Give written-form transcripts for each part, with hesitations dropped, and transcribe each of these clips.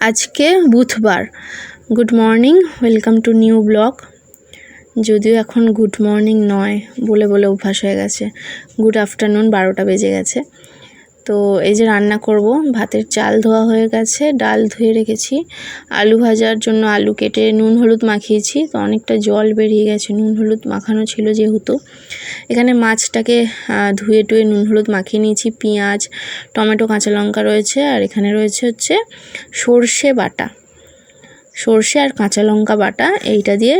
আজকে বুধবার। Good morning, welcome to new blog. যদিও এখন গুড মর্নিং নয়, বলে বলে অভ্যাস হয়ে গেছে। গুড আফটারনুন, 12টা বেজে গেছে। তো এই যে রান্না করব, ভাতের চাল ধোয়া হয়ে গেছে, ডাল ধুয়ে রেখেছি, আলু ভাজার জন্য আলু কেটে নুন হলুদ মাখিয়েছি। তো অনেকটা জল বেরিয়ে গেছে, নুন হলুদ মাখানো ছিল যেহেতু। এখানে মাছটাকে ধুয়ে টুয়ে নুন হলুদ মাখিয়ে নিয়েছি। পেঁয়াজ, টমেটো, কাঁচা লঙ্কা রয়েছে, আর এখানে রয়েছে হচ্ছে সর্ষে বাটা, সর্ষে আর কাঁচা লঙ্কা বাটা। এইটা দিয়ে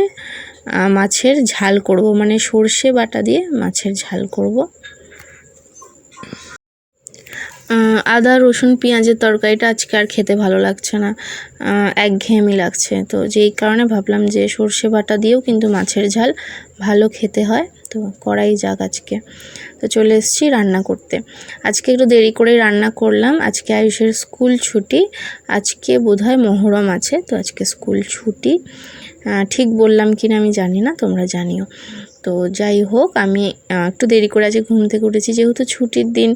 মাছের ঝাল করব, মানে সর্ষে বাটা দিয়ে মাছের ঝাল করব। আদা রসুন পেঁয়াজের তরকারিটা আজকে আর খেতে ভালো লাগছে না, একঘেয়েমি লাগছে। তো যেই কারণে ভাবলাম যে সর্ষে বাটা দিয়েও কিন্তু মাছের ঝাল ভালো খেতে হয়, তো করাই যাক আজকে। তো চলে এসেছি রান্না করতে। আজকে একটু দেরি করেই রান্না করলাম। আজকে আয়ুষের স্কুল ছুটি, আজকে বোধহয় মহরম আছে, তো আজকে স্কুল ছুটি। ঠিক বললাম কিনা আমি জানি না, তোমরা জানিও। তো যাই হোক, আমি একটু দেরি করে আজকে ঘুম থেকে উঠেছি, যেহেতু ছুটির দিন।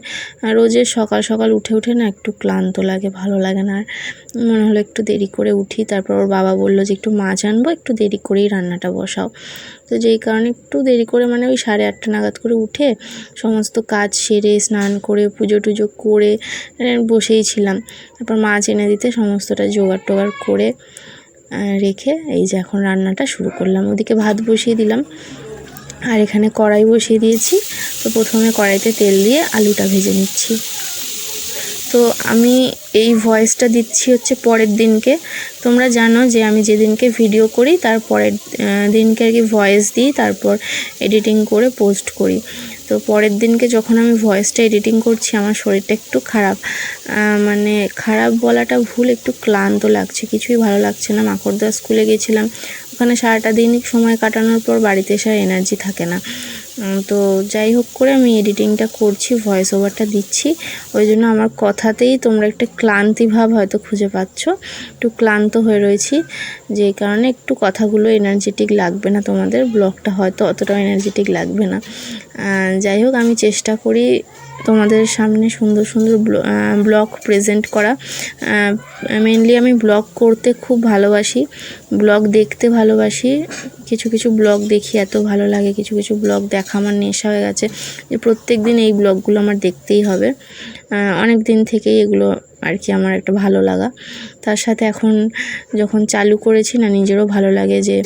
রোজের সকাল সকাল উঠে না একটু ক্লান্ত লাগে, ভালো লাগে না। আর মনে হলো একটু দেরি করে উঠি। তারপর ওর বাবা বললো যে একটু মাছ আনবো, একটু দেরি করেই রান্নাটা বসাও। তো যেই কারণে একটু দেরি করে, মানে ওই 8:30 নাগাদ করে উঠে সমস্ত কাজ সেরে স্নান করে পুজো টুজো করে বসেই ছিলাম। তারপর মাছ এনে দিতে সমস্তটা জোগাড় টোগাড় করে রেখে এই যে এখন রান্নাটা শুরু করলাম। ওদিকে ভাত বসিয়ে দিলাম, আর এখানে কড়াই বসিয়ে দিয়েছি। তো প্রথমে কড়াইতে তেল দিয়ে আলুটা ভেজে নিচ্ছি। তো আমি এই ভয়েসটা দিচ্ছি হচ্ছে পরের দিনকে। তোমরা জানো যে আমি যেদিনকে ভিডিও করি তার পরের দিনকে আর কি ভয়েস দিই, তারপর এডিটিং করে পোস্ট করি। তো পরের দিনকে যখন আমি ভয়েসটা এডিটিং করছি, আমার শরীরটা একটু খারাপ, মানে খারাপ বলাটা ভুল, একটু ক্লান্ত লাগছে, কিছুই ভালো লাগছে না। মাকড়দা স্কুলে গেছিলাম, ওখানে সারাটা দিন সময় কাটানোর পর বাড়িতে এসে এনার্জি থাকে না। তো যাই হোক করে আমি এডিটিংটা করছি, ভয়েস ওভারটা দিচ্ছি, ওই জন্য আমার কথাতেই তোমরা একটা ক্লান্তি ভাব হয়তো খুঁজে পাচ্ছ। একটু ক্লান্ত হয়ে রয়েছি, যেই কারণে একটু কথাগুলো এনার্জেটিক লাগবে না, তোমাদের ব্লগটা হয়তো অতটাও এনার্জেটিক লাগবে না। যাই হোক, আমি চেষ্টা করি তোমাদের সামনে সুন্দর সুন্দর ব্লগ প্রেজেন্ট করা। মেনলি আমি ব্লগ করতে খুব ভালোবাসি, ব্লগ দেখতে ভালোবাসি। কিছু কিছু ব্লগ দেখি, এত ভালো লাগে, কিছু কিছু ব্লগ দেখা আমার নেশা হয়ে গেছে, যে প্রত্যেক দিন এই ব্লগগুলো আমার দেখতেই হবে। অনেক দিন থেকেই এগুলো আর কি আমার একটা ভালো লাগা। তার সাথে এখন যখন চালু করেছি না, নিজেরও ভালো লাগে যে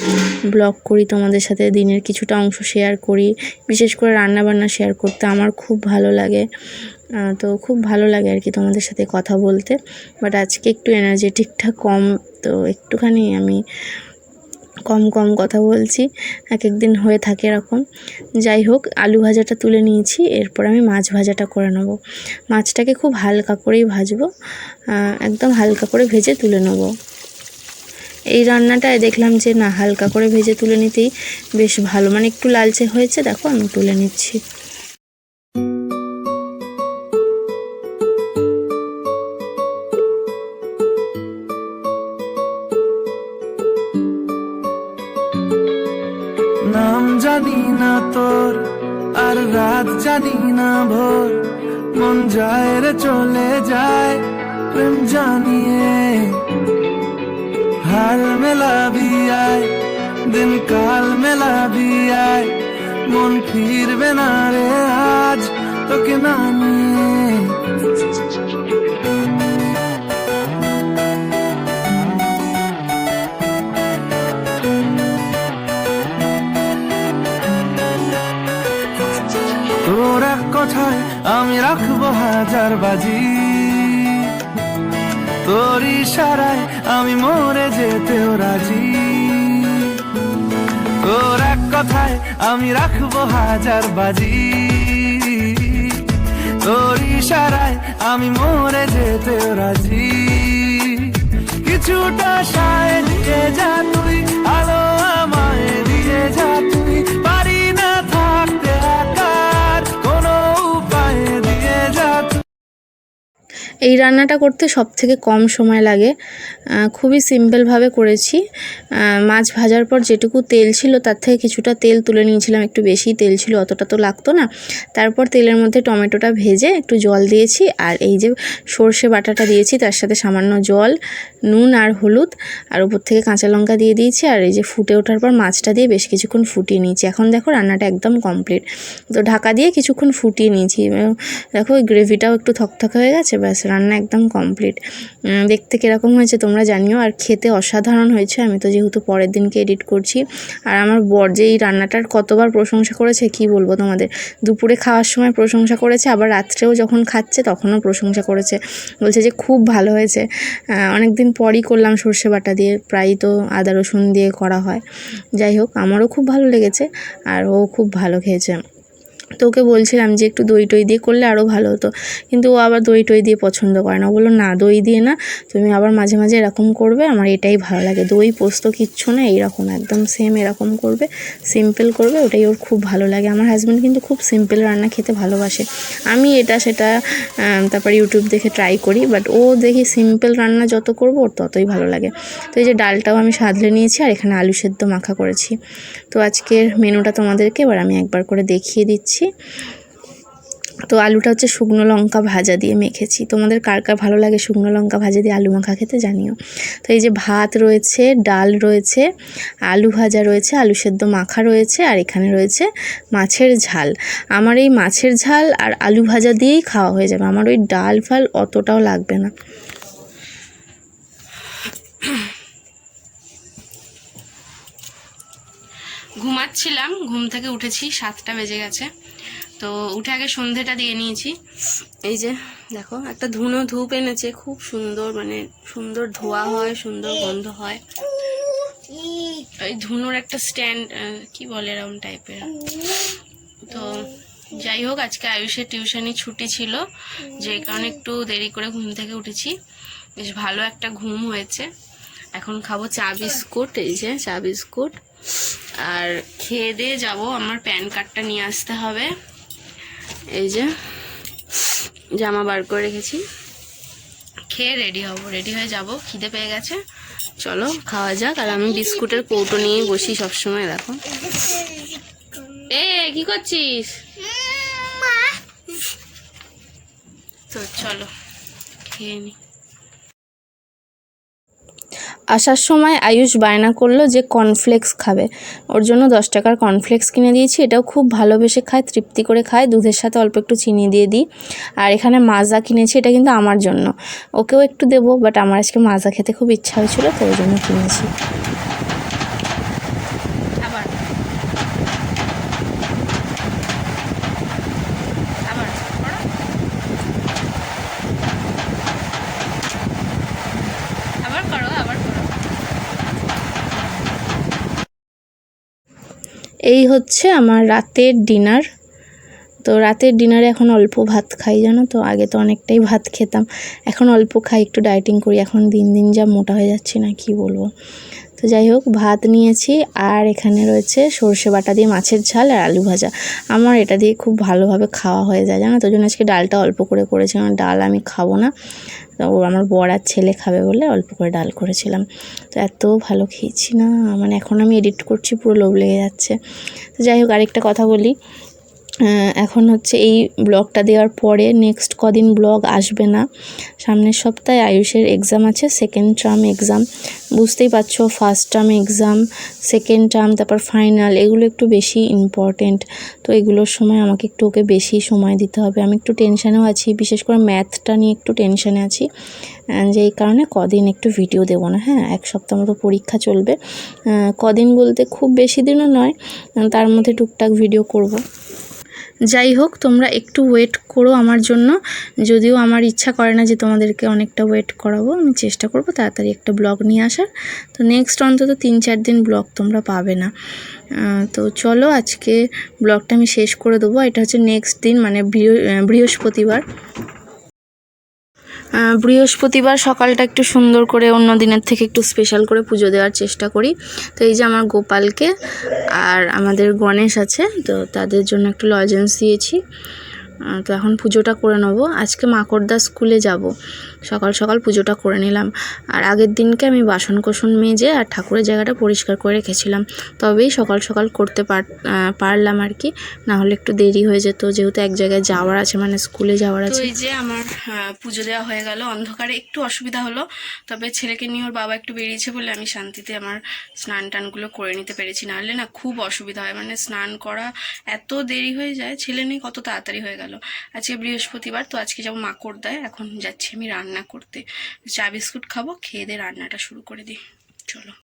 ব্লগ করি, তোমাদের সাথে দিনের কিছুটা অংশ শেয়ার করি। বিশেষ করে রান্নাবান্না শেয়ার করতে আমার খুব ভালো লাগে। তো খুব ভালো লাগে আর কি তোমাদের সাথে কথা বলতে। বাট আজকে একটু এনার্জেটিকটা কম, তো একটুখানি আমি কম কথা বলছি, এক একদিন হয়ে থাকে এরকম। যাই হোক, আলু ভাজাটা তুলে নিয়েছি, এরপর আমি মাছ ভাজাটা করে নেব। মাছটাকে খুব হালকা করেই ভাজবো, একদম হালকা করে ভেজে তুলে নেব। এই রান্নাটায় দেখলাম যে না, হালকা করে ভেজে তুলে নিতেই বেশ ভালো, মানে একটু লালচে হয়েছে, দেখো আমি তুলে নিচ্ছি। নাম জানি না তোর, আর রাত জানি না ভোর, মন যায় রে চলে যায় প্রেম জানিয়ে। হাল মেলাবি আয়, দিন কাল মেলাবি আয়, মন ফিরবে না রে আজ তোকে না নিয়ে। তোর এক কথায় আমি রাখবো 1000 বাজি, তোর ইশারায় আমি মরে যেতেও রাজি। তোর এক কথায় আমি রাখবো 1000 বাজি, তোর ইশারায় আমি মরে যেতেও রাজি। কিছুটা সায় দিয়ে যা তুই, আলো আমায় দিয়ে যা তুই, পারি না থাকতে একা, কোনো উপায় দিয়ে যা তুই। এই রান্নাটা করতে সবথেকে কম সময় লাগে, খুবই সিম্পলভাবে করেছি। মাছ ভাজার পর যেটুকু তেল ছিল তার থেকে কিছুটা তেল তুলে নিয়েছিলাম, একটু বেশি তেল ছিল, অতটা তো লাগতো না। তারপর তেলের মধ্যে টমেটোটা ভেজে একটু জল দিয়েছি, আর এই যে সর্ষে বাটাটা দিয়েছি, তার সাথে সামান্য জল, নুন আর হলুদ, আর উপর থেকে কাঁচা লঙ্কা দিয়ে দিয়েছি। আর এই যে ফুটে ওঠার পর মাছটা দিয়ে বেশ কিছুক্ষণ ফুটিয়ে নিয়েছি। এখন দেখো রান্নাটা একদম কমপ্লিট। তো ঢাকা দিয়ে কিছুক্ষণ ফুটিয়ে নিয়েছি। দেখো ওই গ্রেভিটাও একটু থকথকে হয়ে গেছে, ব্যাস রান্না একদম কমপ্লিট। দেখতে কীরকম হয়েছে তোমরা জানিও, আর খেতে অসাধারণ হয়েছে। আমি তো যেহেতু পরের দিনকে এডিট করছি, আর আমার বর যে এই রান্নাটার কতবার প্রশংসা করেছে কি বলবো তোমাদের। দুপুরে খাওয়ার সময় প্রশংসা করেছে, আবার রাত্রেও যখন খাচ্ছে তখনও প্রশংসা করেছে, বলছে যে খুব ভালো হয়েছে। অনেক দিন পরই করলাম সর্ষে বাটা দিয়ে, প্রায়ই তো আদা রসুন দিয়ে করা হয়। যাই হোক, আমারও খুব ভালো লেগেছে, আর ও খুব ভালো খেয়েছে। তো ওকে বলছিলাম যে একটু দই টই দিয়ে করলে আরও ভালো হতো, কিন্তু ও আবার দই টই দিয়ে পছন্দ করে না। ও বললো না, দই দিয়ে না, তুমি আবার মাঝে মাঝে এরকম করবে, আমার এটাই ভালো লাগে, দই পোস্ত কিচ্ছু না, এইরকম একদম সেম এরকম করবে, সিম্পল করবে, ওটাই ওর খুব ভালো লাগে। আমার হাজব্যান্ড কিন্তু খুব সিম্পল রান্না খেতে ভালোবাসে। আমি এটা সেটা তারপর ইউটিউব দেখে ট্রাই করি, বাট ও দেখি সিম্পল রান্না যত করবো ওর ততই ভালো লাগে। তো এই যে ডালটাও আমি সাধলে নিয়েছি, আর এখানে আলু সেদ্ধ মাখা করেছি। তো আজকের মেনুটা তোমাদেরকে এবার আমি একবার করে দেখিয়ে দিচ্ছি। তো আলুটা হচ্ছে শুকনো লঙ্কা ভাজা দিয়ে মেখেছি। তোমাদের কার কার ভালো লাগে শুকনো লঙ্কা ভাজা দিয়ে আলু মাখা খেতে জানিও। তো এই যে ভাত রয়েছে, ডাল রয়েছে, আলু ভাজা রয়েছে, আলু সেদ্ধ মাখা রয়েছে, আর এখানে রয়েছে মাছের ঝাল। আমার এই মাছের ঝাল আর আলু ভাজা দিয়েই খাওয়া হয়ে যাবে, আমার ওই ডাল ফাল অতটাও লাগবে না। ঘুমাচ্ছিলাম, ঘুম থেকে উঠেছি, 7টা বেজে গেছে। তো উঠে আগে সন্ধেটা দিয়ে নিয়েছি। এই যে দেখো একটা ধুনো ধূপ এনেছে, খুব সুন্দর, মানে সুন্দর ধোয়া হয়, সুন্দর গন্ধ হয়। ওই ধুনোর একটা স্ট্যান্ড কি বলে এরকম টাইপের। তো যাই হোক, আজকে আয়ুষের টিউশনি ছুটি ছিল, যে কারণে একটু দেরি করে ঘুম থেকে উঠেছি। বেশ ভালো একটা ঘুম হয়েছে। এখন খাবো চা বিস্কুট, এই যে চা বিস্কুট, আর খেয়ে দিয়ে যাবো। আমার প্যান কার্ডটা নিয়ে আসতে হবে। এই যে জামা বার করে রেখেছি, খেয়ে রেডি হব, রেডি হয়ে যাব। খিদে পেয়ে গেছে, চলো খাওয়া যাক। আর আমি বিস্কুটের কৌটো নিয়ে বসি সবসময়। দেখো এ কি করছিস, তো চলো খেয়ে নি। আসার সময় আয়ুষ বায়না করলো যে কর্নফ্লেক্স খাবে, ওর জন্য 10 টাকার কর্নফ্লেক্স কিনে দিয়েছি। এটাও খুব ভালোবেসে খায়, তৃপ্তি করে খায়, দুধের সাথে অল্প একটু চিনি দিয়ে দিই। আর এখানে মাজা কিনেছি, এটা কিন্তু আমার জন্য, ওকেও একটু দেবো, বাট আমার আজকে মাজা খেতে খুব ইচ্ছা হয়েছিল, তো ওই জন্য কিনেছি। এই হচ্ছে আমার রাতের ডিনার। তো রাতের ডিনারে এখন অল্প ভাত খাই, জানো তো, আগে তো অনেকটাই ভাত খেতাম, এখন অল্প খাই, একটু ডায়েটিং করি। এখন দিন দিন যা মোটা হয়ে যাচ্ছি না, কি বলবো। তো যাই হোক, ভাত নিয়েছি, আর এখানে রয়েছে সর্ষে বাটা দিয়ে মাছের ঝাল আর আলু ভাজা। আমার এটা দিয়ে খুব ভালোভাবে খাওয়া হয়ে যায়, জানো তো। ওই জন্য আজকে ডালটা অল্প করে করেছিলাম, ডাল আমি খাবো না, তো আমার বর আর ছেলে খাবে বলে অল্প করে ডাল করেছিলাম। তো এত ভালো খেয়েছি না, মানে এখন আমি এডিট করছি পুরো লোভ লেগে যাচ্ছে। তো যাই হোক, আরেকটা কথা বলি, এখন হচ্ছে এই ব্লগটা দেওয়ার পরে নেক্সট কদিন ব্লগ আসবে না। সামনের সপ্তাহে আয়ুষের এক্সাম আছে, সেকেন্ড টার্ম এক্সাম, বুঝতেই পারছো, first term exam, second term, তারপর ফাইনাল, এগুলো একটু বেশি ইম্পর্টেন্ট। তো এগুলোর সময় আমাকে একটু ওকে বেশি সময় দিতে হবে। আমি একটু টেনশানেও আছি, বিশেষ করে ম্যাথটা নিয়ে একটু টেনশানে আছি, যেই কারণে কদিন একটু ভিডিও দেবো না। হ্যাঁ, 1 সপ্তাহ মতো পরীক্ষা চলবে, কদিন বলতে খুব বেশি দিনও নয়, তার মধ্যে টুকটাক ভিডিও করব। যাই হোক, তোমরা একটু ওয়েট করো আমার জন্য, যদিও আমার ইচ্ছা করে না যে তোমাদেরকে অনেকটা ওয়েট করাবো। আমি চেষ্টা করব তাড়াতাড়ি একটা ব্লগ নিয়ে আসার। তো নেক্সট অন্তত 3-4 দিন ব্লগ তোমরা পাবে না। তো চলো, আজকে ব্লগটা আমি শেষ করে দেবো। এটা হচ্ছে নেক্সট দিন, মানে বৃহস্পতিবার। বৃহস্পতিবার সকালটা একটু সুন্দর করে, অন্য দিনের থেকে একটু স্পেশাল করে পুজো দেওয়ার চেষ্টা করি। তো এই যে আমার গোপালকে আর আমাদের গণেশ আছে, তো তাদের জন্য একটু লজেন্স দিয়েছি। তো এখন পুজোটা করে নেবো। আজকে মাকড়দা স্কুলে যাব, সকাল সকাল পুজোটা করে নিলাম। আর আগের দিনকে আমি বাসন কোসন মেজে আর ঠাকুরের জায়গাটা পরিষ্কার করে রেখেছিলাম, তবেই সকাল সকাল করতে পারলাম আর কি, না হলে একটু দেরি হয়ে যেত, যেহেতু এক জায়গায় যাওয়ার আছে, মানে স্কুলে যাওয়ার আছে। তো এই যে আমার পুজো দেওয়া হয়ে গেল। অন্ধকারে একটু অসুবিধা হলো, তবে ছেলেকে নিয়ে ওর বাবা একটু বেরিয়েছে বলে আমি শান্তিতে আমার স্নান টানগুলো করে নিতে পেরেছি, নাহলে না খুব অসুবিধা হয়, মানে স্নান করা এত দেরি হয়ে যায়, ছেলে নেই কত তাড়াতাড়ি হয়ে গেল। আজকে বৃহস্পতিবার, তো আজকে যাবো মাকড়দায়, এখন যাচ্ছি আমি রান্না করতে, চা বিস্কুট খাবো, খেয়ে দিয়ে রান্নাটা শুরু করে দিই, চলো।